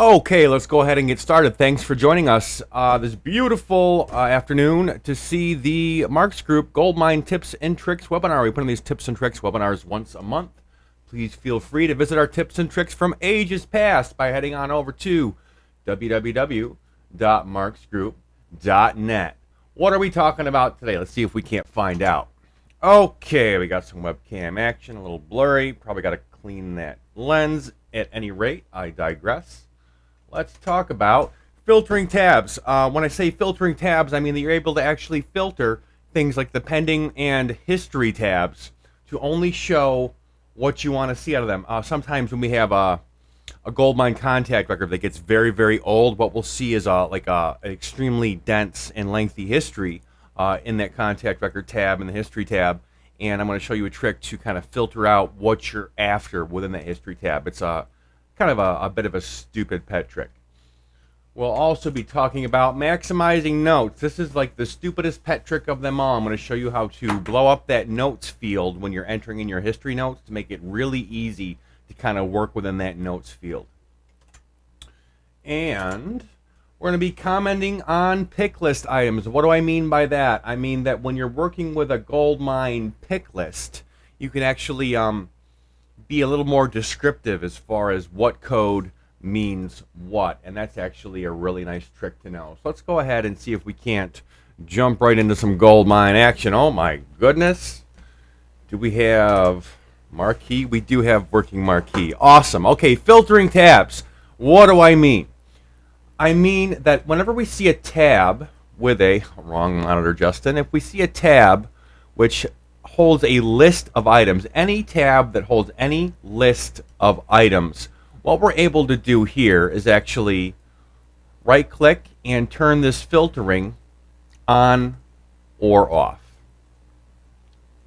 Okay, let's go ahead and get started. Thanks for joining us this beautiful afternoon to see the Marks Group GoldMine Tips and Tricks webinar. We put on these tips and tricks webinars once a month. Please feel free to visit our tips and tricks from ages past by heading on over to www.marksgroup.net. What are we talking about today? Let's see if we can't find out. Okay, we got some webcam action, a little blurry. Probably got to clean that lens. At any rate, I digress. Let's talk about filtering tabs. When I say filtering tabs, I mean that you're able to actually filter things like the pending and history tabs to only show what you want to see out of them. Sometimes when we have a GoldMine contact record that gets very, very old, what we'll see is an extremely dense and lengthy history in that contact record tab and the history tab. And I'm going to show you a trick to kind of filter out what you're after within that history tab. It's kind of a bit of a stupid pet trick. We'll also be talking about maximizing notes. This is like the stupidest pet trick of them all. I'm going to show you how to blow up that notes field when you're entering in your history notes to make it really easy to kind of work within that notes field. And we're going to be commenting on Picklist items. What do I mean by that? I mean that when you're working with a GoldMine Picklist, you can actually be a little more descriptive as far as what code means what, and that's actually a really nice trick to know. So let's go ahead and see if we can't jump right into some GoldMine action. Oh my goodness. Do we have marquee? We do have working marquee. Awesome. Okay, filtering tabs. What do I mean? I mean that whenever we see a tab with a wrong monitor, Justin, if we see a tab which holds a list of items, any tab that holds any list of items, what we're able to do here is actually right click and turn this filtering on or off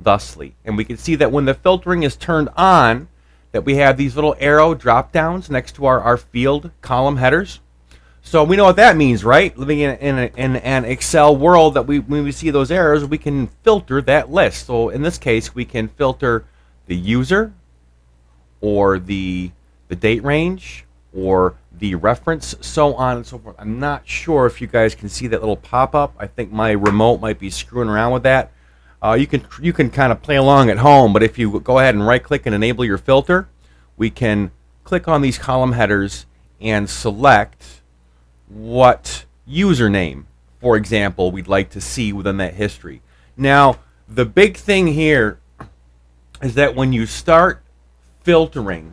thusly. And we can see that when the filtering is turned on, that we have these little arrow drop downs next to our field column headers. So we know what that means, right? Living in an Excel world, that when we see those errors, we can filter that list. So in this case, we can filter the user or the date range or the reference, so on and so forth. I'm not sure if you guys can see that little pop-up. I think my remote might be screwing around with that. You can kind of play along at home, but if you go ahead and right-click and enable your filter, we can click on these column headers and select what username, for example, we'd like to see within that history. Now, the big thing here is that when you start filtering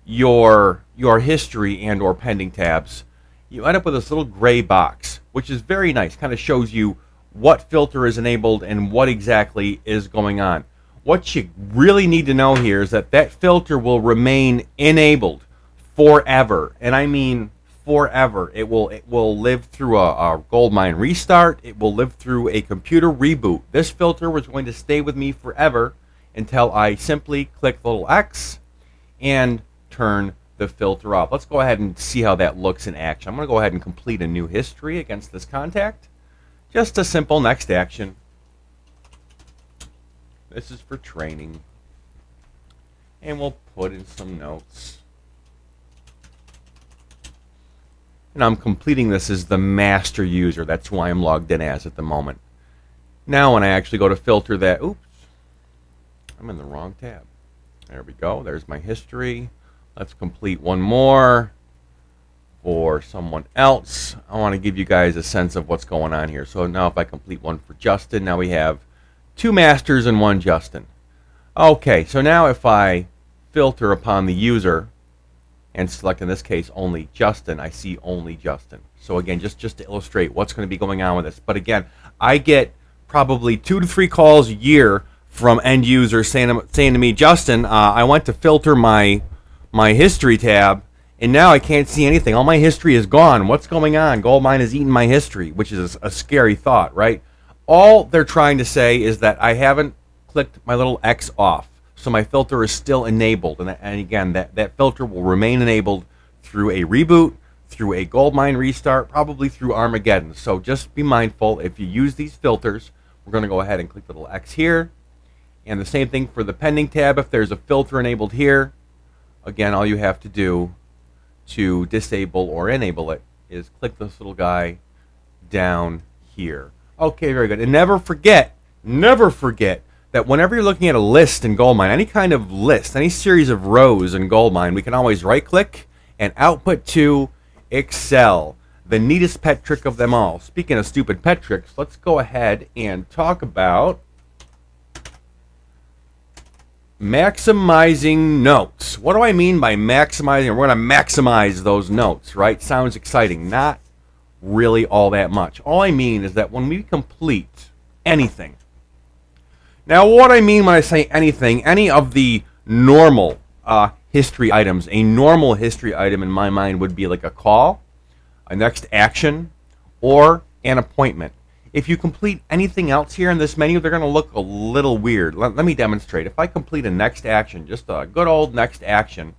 your history and or pending tabs, you end up with this little gray box, which is very nice. Kind of shows you what filter is enabled and what exactly is going on. What you really need to know here is that that filter will remain enabled forever, and I mean forever. It will live through a GoldMine restart. It will live through a computer reboot. This filter was going to stay with me forever until I simply click the little X and turn the filter off. Let's go ahead and see how that looks in action. I'm going to go ahead and complete a new history against this contact. Just a simple next action. This is for training. And we'll put in some notes. And I'm completing this as the master user. That's who I am logged in as at the moment. Now when I actually go to filter that, oops, I'm in the wrong tab. There we go. There's my history. Let's complete one more for someone else. I want to give you guys a sense of what's going on here. So now if I complete one for Justin, now we have two masters and one Justin. Okay, so now if I filter upon the user and select, in this case, only Justin, I see only Justin. So again, just to illustrate what's going to be going on with this. But again, I get probably 2 to 3 calls a year from end users saying to me, Justin, I went to filter my history tab, and now I can't see anything. All my history is gone. What's going on? GoldMine has eaten my history, which is a scary thought, right? All they're trying to say is that I haven't clicked my little X off. So my filter is still enabled, and again, that filter will remain enabled through a reboot, through a GoldMine restart, probably through Armageddon. So just be mindful, if you use these filters, we're going to go ahead and click the little X here, and the same thing for the pending tab. If there's a filter enabled here, again, all you have to do to disable or enable it is click this little guy down here. Okay, very good. And never forget that whenever you're looking at a list in GoldMine, any kind of list, any series of rows in GoldMine, we can always right-click and output to Excel. The neatest pet trick of them all. Speaking of stupid pet tricks, let's go ahead and talk about maximizing notes. What do I mean by maximizing? We're going to maximize those notes, right? Sounds exciting. Not really all that much. All I mean is that when we complete anything. Now, what I mean when I say anything, any of the normal history items, a normal history item in my mind would be like a call, a next action, or an appointment. If you complete anything else here in this menu, they're going to look a little weird. Let me demonstrate. If I complete a next action, just a good old next action,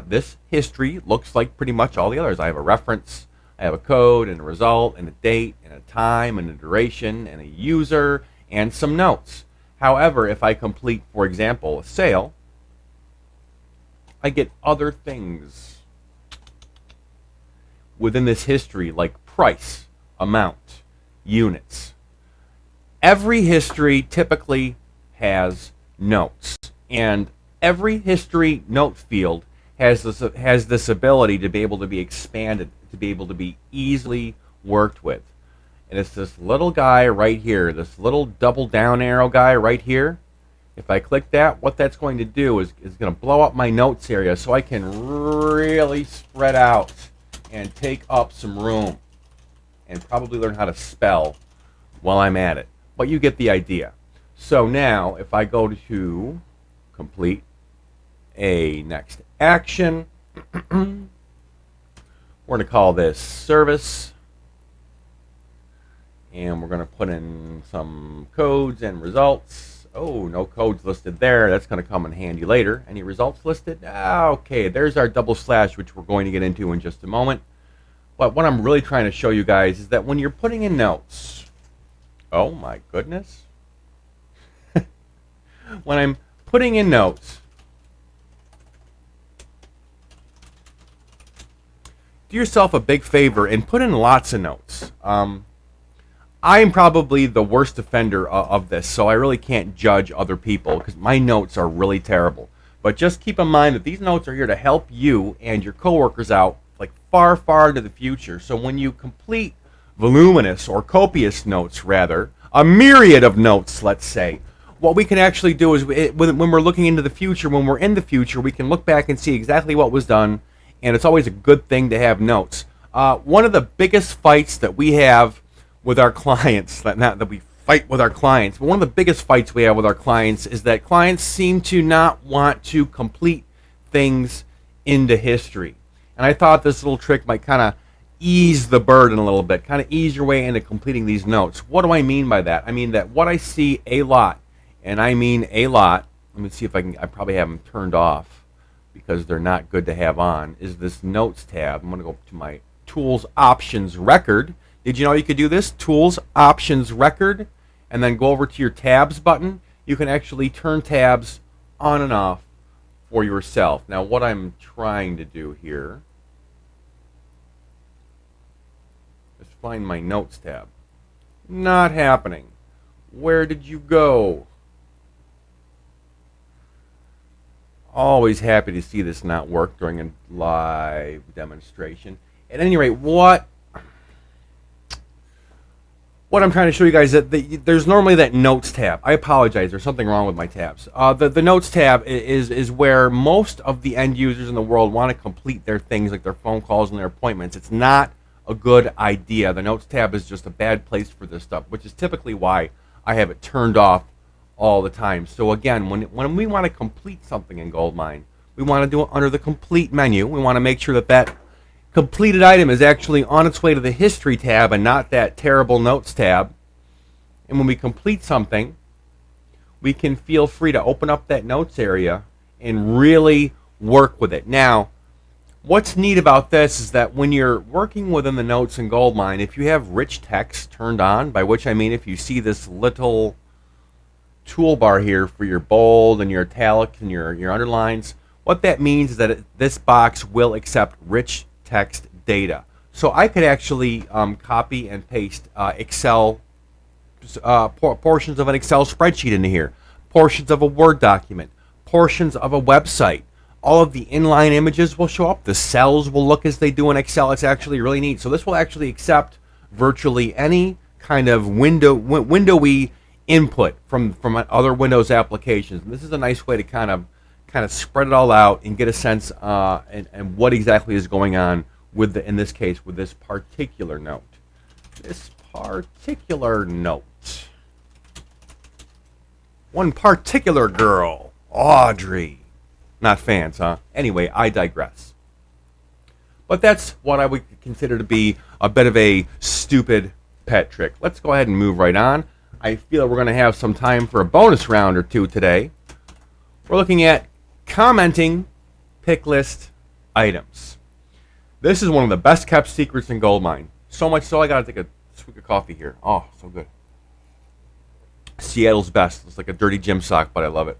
this history looks like pretty much all the others. I have a reference, I have a code, and a result, and a date, and a time, and a duration, and a user, and some notes. However, if I complete, for example, a sale, I get other things within this history, like price, amount, units. Every history typically has notes, and every history note field has this ability to be able to be expanded, to be able to be easily worked with. And it's this little guy right here, this little double down arrow guy right here. If I click that, what that's going to do is going to blow up my notes area so I can really spread out and take up some room and probably learn how to spell while I'm at it. But you get the idea. So now, if I go to complete a next action, we're going to call this service, and we're going to put in some codes and results. Oh, no codes listed there. That's going to come in handy later. Any results listed? Okay, there's our double slash, which we're going to get into in just a moment. But what I'm really trying to show you guys is that when you're putting in notes, oh my goodness. When I'm putting in notes, do yourself a big favor and put in lots of notes. I am probably the worst offender of this, so I really can't judge other people because my notes are really terrible. But just keep in mind that these notes are here to help you and your coworkers out like far, far into the future. So when you complete voluminous or copious notes, rather, a myriad of notes, let's say, what we can actually do is when we're looking into the future, when we're in the future, we can look back and see exactly what was done, and it's always a good thing to have notes. One of the biggest fights that we have with our clients, not that we fight with our clients, but one of the biggest fights we have with our clients is that clients seem to not want to complete things into history. And I thought this little trick might kind of ease the burden a little bit, kind of ease your way into completing these notes. What do I mean by that? I mean that what I see a lot, and I mean a lot, let me see if I probably have them turned off because they're not good to have on, is this notes tab. I'm going to go to my tools options record. Did you know you could do this? Tools options record, and then go over to your tabs button. You can actually turn tabs on and off for yourself. Now what I'm trying to do here is find my notes tab. Not happening. Where did you go? Always happy to see this not work during a live demonstration. At any rate, what I'm trying to show you guys is that there's normally that notes tab. I apologize. There's something wrong with my tabs. The notes tab is where most of the end users in the world want to complete their things, like their phone calls and their appointments. It's not a good idea. The notes tab is just a bad place for this stuff, which is typically why I have it turned off all the time. So again, when we want to complete something in GoldMine, we want to do it under the complete menu. We want to make sure that that completed item is actually on its way to the history tab and not that terrible notes tab. And when we complete something, we can feel free to open up that notes area and really work with it. Now, what's neat about this is that when you're working within the notes in GoldMine, if you have rich text turned on, by which I mean if you see this little toolbar here for your bold and your italics and your underlines, What that means is that this box will accept rich text data. So I could actually copy and paste Excel portions of an Excel spreadsheet into here, portions of a Word document, portions of a website. All of the inline images will show up. The cells will look as they do in Excel. It's actually really neat. So this will actually accept virtually any kind of windowy input from other Windows applications. And this is a nice way to kind of spread it all out and get a sense and what exactly is going on with in this case with this particular note. One particular girl, Audrey. Not fans, huh? Anyway, I digress. But that's what I would consider to be a bit of a stupid pet trick. Let's go ahead and move right on. I feel we're going to have some time for a bonus round or two today. We're looking at commenting Picklist items. This is one of the best kept secrets in GoldMine. So much so I got to take a swig of coffee here. Oh, so good. Seattle's best. It's like a dirty gym sock, but I love it.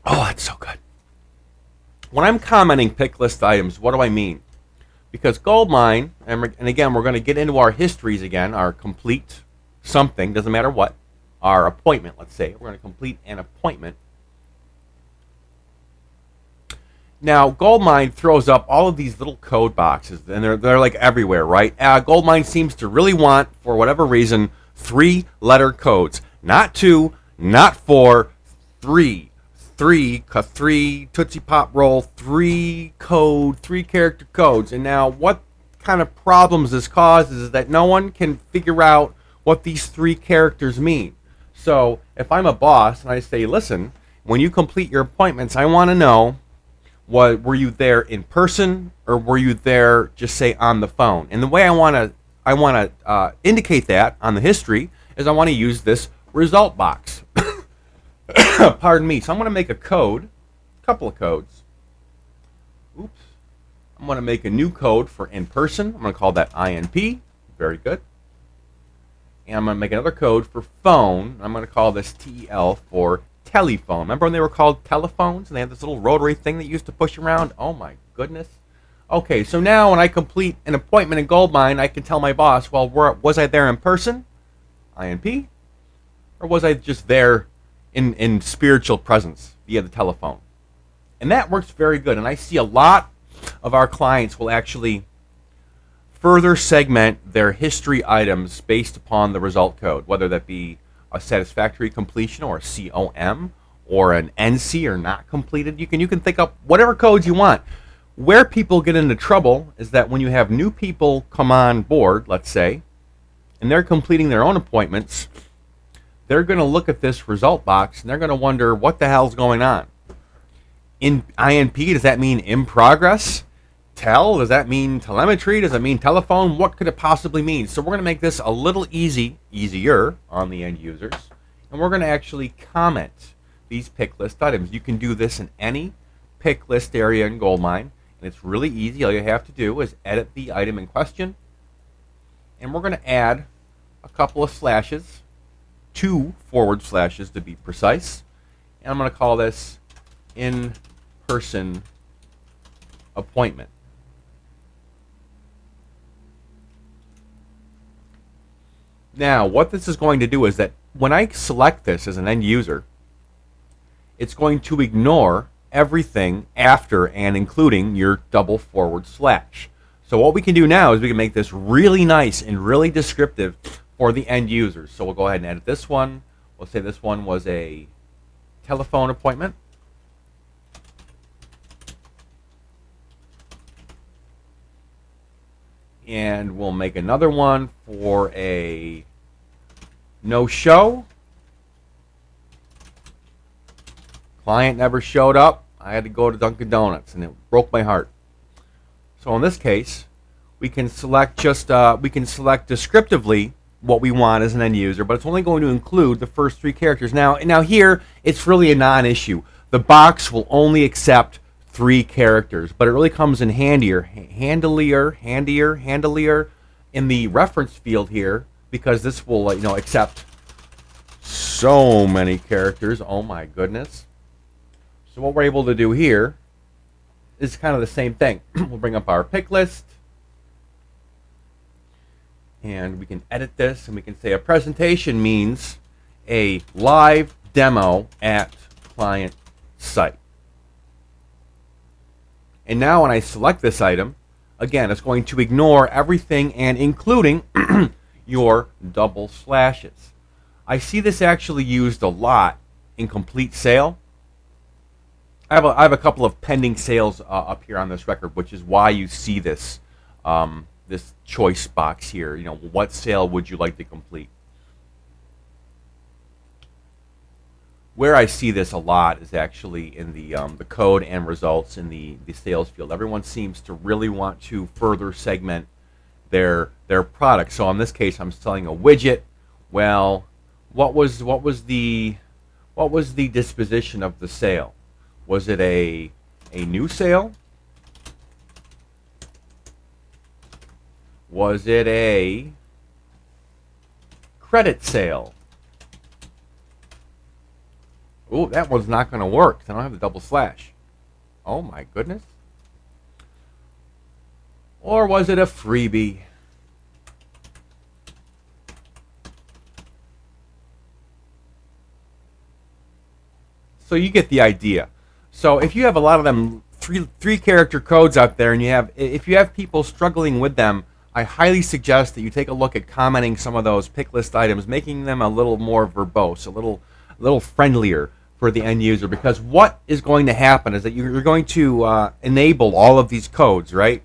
Oh, that's so good. When I'm commenting Picklist items, what do I mean? Because GoldMine, and again, we're going to get into our histories again, our complete something, doesn't matter what, our appointment, let's say. We're going to complete an appointment. Now, GoldMine throws up all of these little code boxes, and they're like everywhere, right? GoldMine seems to really want, for whatever reason, 3-letter codes. Not 2, not 4, 3. 3 Tootsie Pop roll, 3 character codes. And now what kind of problems this causes is that no one can figure out what these 3 characters mean. So if I'm a boss and I say, listen, when you complete your appointments, I want to know, were you there in person or were you there just say on the phone? And the way I want to indicate that on the history is I want to use this result box. Pardon me. So I'm going to make a code, a couple of codes. Oops. I'm going to make a new code for in person. I'm going to call that INP. Very good. And I'm going to make another code for phone. I'm going to call this TEL for telephone. Remember when they were called telephones and they had this little rotary thing that you used to push around? Oh my goodness. Okay, so now when I complete an appointment in GoldMine, I can tell my boss, well, was I there in person, INP, or was I just there in spiritual presence via the telephone? And that works very good. And I see a lot of our clients will actually further segment their history items based upon the result code, whether that be a satisfactory completion or a COM or an NC or not completed. You can think up whatever codes you want. Where people get into trouble is that when you have new people come on board, let's say, and they're completing their own appointments, they're going to look at this result box and they're going to wonder what the hell's going on. In INP, does that mean in progress? Tel, does that mean telemetry? Does that mean telephone? What could it possibly mean? So we're going to make this a little easier on the end users. And we're going to actually comment these pick list items. You can do this in any pick list area in GoldMine. And it's really easy. All you have to do is edit the item in question. And we're going to add a couple of slashes. 2 forward slashes to be precise. And I'm going to call this in-person appointment. Now, what this is going to do is that when I select this as an end user, it's going to ignore everything after and including your double forward slash. So what we can do now is we can make this really nice and really descriptive for the end users. So we'll go ahead and edit this one. We'll say this one was a telephone appointment. And we'll make another one for a no-show. Client never showed up. I had to go to Dunkin' Donuts, and it broke my heart. So in this case, we can select descriptively what we want as an end user, but it's only going to include the first 3 characters. Now here, it's really a non-issue. The box will only accept 3 characters, but it really comes in handier in the reference field here, because this will accept so many characters. Oh my goodness. So what we're able to do here is kind of the same thing. We'll bring up our pick list, and we can edit this, and we can say a presentation means a live demo at client site. And now when I select this item, again, it's going to ignore everything and including your double slashes. I see this actually used a lot in complete sale. I have a couple of pending sales up here on this record, which is why you see this this choice box here. You know, what sale would you like to complete? Where I see this a lot is actually in the code and results in the sales field. Everyone seems to really want to further segment their product. So in this case, I'm selling a widget. Well, what was the disposition of the sale? Was it a new sale? Was it a credit sale? Oh, that one's not going to work. I don't have the double slash. Oh my goodness. Or was it a freebie? So you get the idea. So if you have a lot of them three character codes out there, and if you have people struggling with them, I highly suggest that you take a look at commenting some of those pick list items, making them a little more verbose, a little friendlier for the end user, because what is going to happen is that you're going to enable all of these codes, right?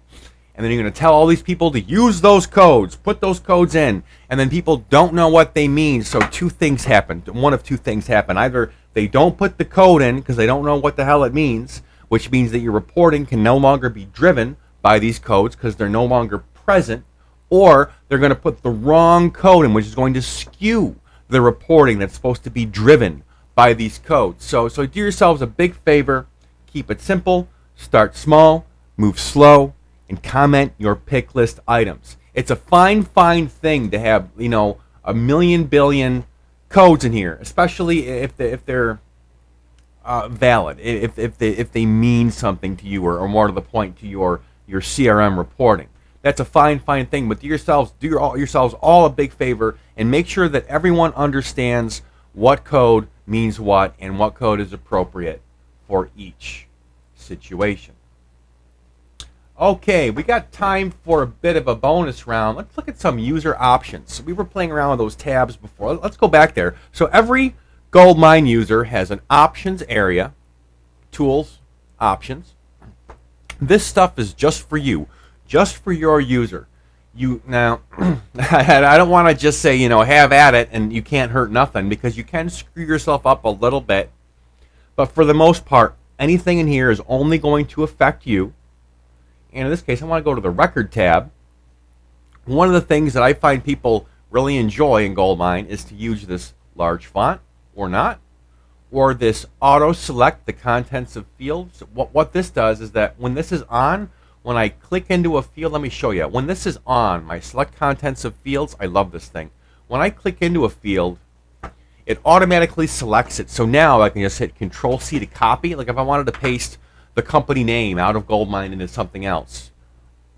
And then you're going to tell all these people to use those codes, put those codes in, and then people don't know what they mean. So two things happen. One of two things happen. Either they don't put the code in because they don't know what the hell it means, which means that your reporting can no longer be driven by these codes because they're no longer present, or they're going to put the wrong code in, which is going to skew the reporting that's supposed to be driven by these codes. So do yourselves a big favor, keep it simple, start small, move slow, and comment your pick list items. It's a fine thing to have, you know, a million billion codes in here, especially if they're valid, if they mean something to you, or more to the point, to your CRM reporting. That's a fine thing. But do yourselves all a big favor, and make sure that everyone understands what code means what and what code is appropriate for each situation. Okay, we got time for a bit of a bonus round. Let's look at some user options. We were playing around with those tabs before. Let's go back there. So every GoldMine user has an options area, tools, options. This stuff is just for you, just for your user. Now, I don't want to just say, you know, have at it and you can't hurt nothing, because you can screw yourself up a little bit. But for the most part, anything in here is only going to affect you. And in this case, I want to go to the record tab. One of the things that I find people really enjoy in GoldMine is to use this large font, or not, or this auto select the contents of fields. What this does is that when this is on, when I click into a field, let me show you. When this is on, my select contents of fields, I love this thing. When I click into a field, it automatically selects it. So now I can just hit Control C to copy. Like if I wanted to paste the company name out of GoldMine into something else,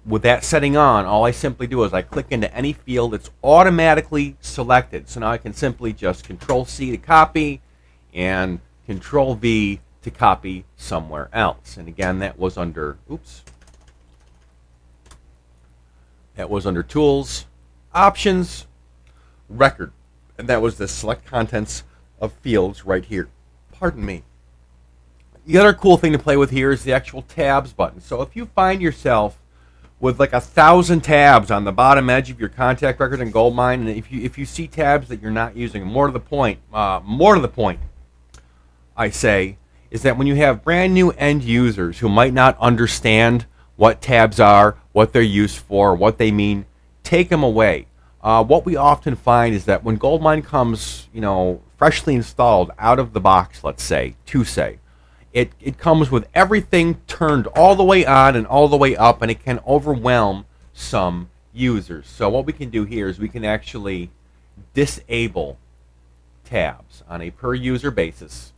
with that setting on, all I simply do is I click into any field, it's automatically selected. So now I can simply just Control C to copy and Control V to copy somewhere else. And again, that was under, that was under Tools, Options, Record. And that was the Select Contents of Fields right here. Pardon me. The other cool thing to play with here is the actual tabs button. So if you find yourself with like 1,000 tabs on the bottom edge of your contact record in GoldMine, and if you see tabs that you're not using, more to the point, I say, is that when you have brand new end users who might not understand what tabs are, what they're used for, what they mean, take them away. What we often find is that when GoldMine comes, you know, freshly installed out of the box, let's say, it comes with everything turned all the way on and all the way up, and it can overwhelm some users. So what we can do here is we can actually disable tabs on a per user basis,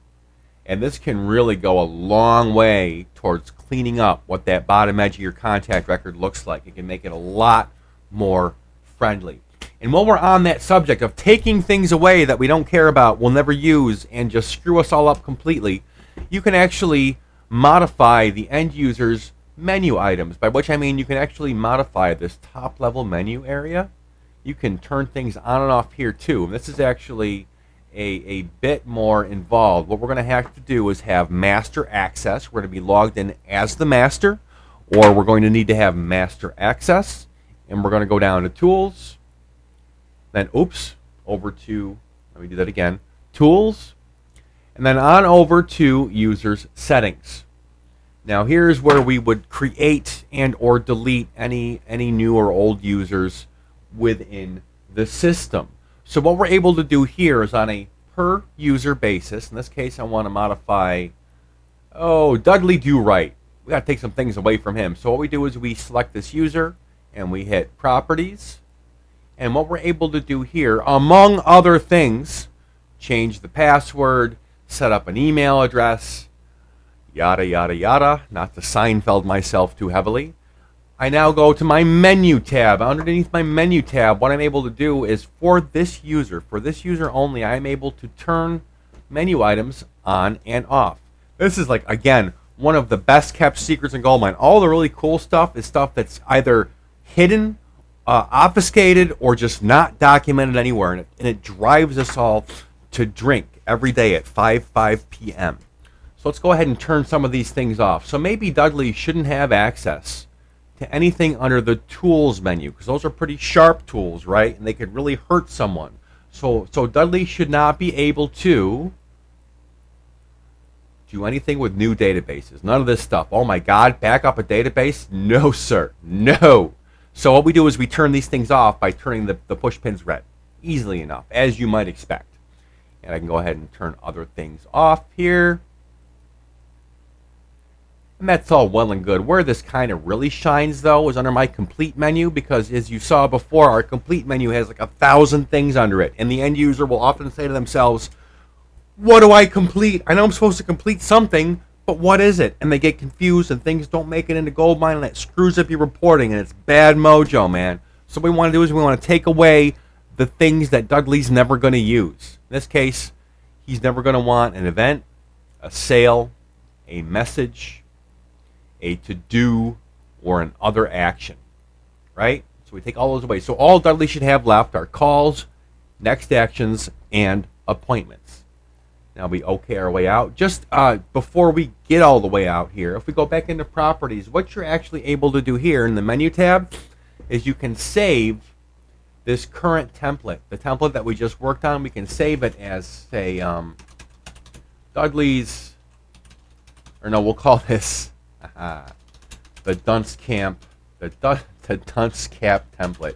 And this can really go a long way towards cleaning up what that bottom edge of your contact record looks like. It can make it a lot more friendly. And while we're on that subject of taking things away that we don't care about, we'll never use, and just screw us all up completely, you can actually modify the end user's menu items, by which I mean you can actually modify this top level menu area. You can turn things on and off here too. And this is actually a bit more involved. What we're going to have to do is have master access. We're going to be logged in as the master, or we're going to need to have master access. And we're going to go down to tools, then over to, let me do that again, tools, and then on over to users settings. Now here's where we would create and or delete any new or old users within the system. So what we're able to do here is on a per user basis. In this case, I want to modify, Dudley Do Right. We got to take some things away from him. So what we do is we select this user and we hit properties. And what we're able to do here, among other things, change the password, set up an email address, yada, yada, yada. Not to Seinfeld myself too heavily. I now go to my menu tab. Underneath my menu tab, what I'm able to do is for this user only, I'm able to turn menu items on and off. This is like, again, one of the best kept secrets in GoldMine. All the really cool stuff is stuff that's either hidden, obfuscated, or just not documented anywhere. And it drives us all to drink every day at 5 p.m. So let's go ahead and turn some of these things off. So maybe Dudley shouldn't have access to anything under the tools menu, because those are pretty sharp tools, right? And they could really hurt someone. So Dudley should not be able to do anything with new databases. None of this stuff. Oh my God, back up a database? No, sir. No. So what we do is we turn these things off by turning the push pins red. Easily enough, as you might expect. And I can go ahead and turn other things off here. And that's all well and good. Where this kind of really shines, though, is under my complete menu, because as you saw before, our complete menu has like 1,000 things under it. And the end user will often say to themselves, what do I complete? I know I'm supposed to complete something, but what is it? And they get confused and things don't make it into GoldMine, and that screws up your reporting, and it's bad mojo, man. So what we want to do is we want to take away the things that Dudley's never going to use. In this case, he's never going to want an event, a sale, a message, a to-do, or an other action, right? So we take all those away. So all Dudley should have left are calls, next actions, and appointments. Now we OK our way out. Just before we get all the way out here, if we go back into properties, what you're actually able to do here in the menu tab is you can save this current template. The template that we just worked on, we can save it as, say, Dudley's, or no, we'll call this the dunce camp, the dunce cap template.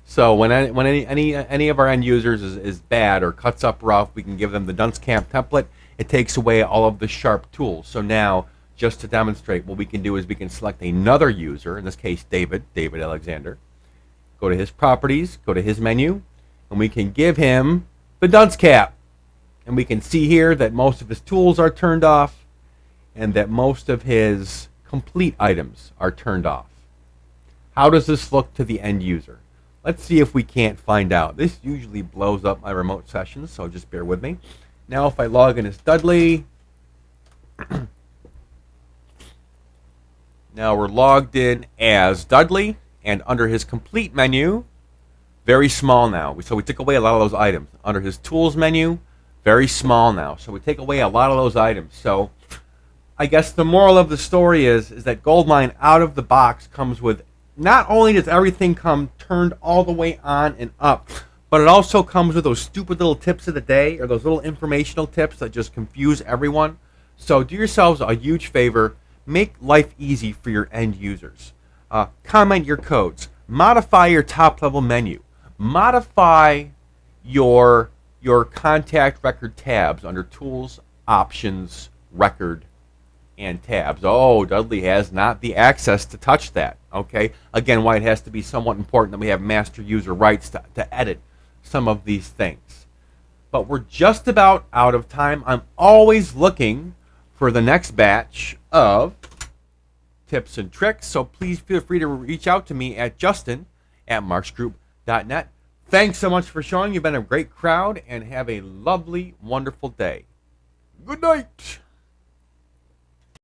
So when any of our end users is bad or cuts up rough, we can give them the dunce camp template. It takes away all of the sharp tools. So now, just to demonstrate, what we can do is we can select another user, in this case David Alexander, go to his properties, go to his menu, and we can give him the dunce cap. And we can see here that most of his tools are turned off, and that most of his complete items are turned off. How does this look to the end user? Let's see if we can't find out. This usually blows up my remote sessions, so just bear with me. Now if I log in as Dudley, now we're logged in as Dudley, and under his complete menu, very small now. So we took away a lot of those items. Under his tools menu, very small now. So we take away a lot of those items. So I guess the moral of the story is that GoldMine out of the box comes with, not only does everything come turned all the way on and up, but it also comes with those stupid little tips of the day, or those little informational tips that just confuse everyone. So do yourselves a huge favor. Make life easy for your end users. Comment your codes. Modify your top level menu. Modify your contact record tabs under tools, options, record, and tabs. Oh, Dudley has not the access to touch that. Okay, again, why it has to be somewhat important that we have master user rights to edit some of these things. But but we're just about out of time. I'm always looking for the next batch of tips and tricks, so please feel free to reach out to me at justin@marksgroup.net. Thanks so much for showing. You've been a great crowd, and have a lovely, wonderful day. Good night.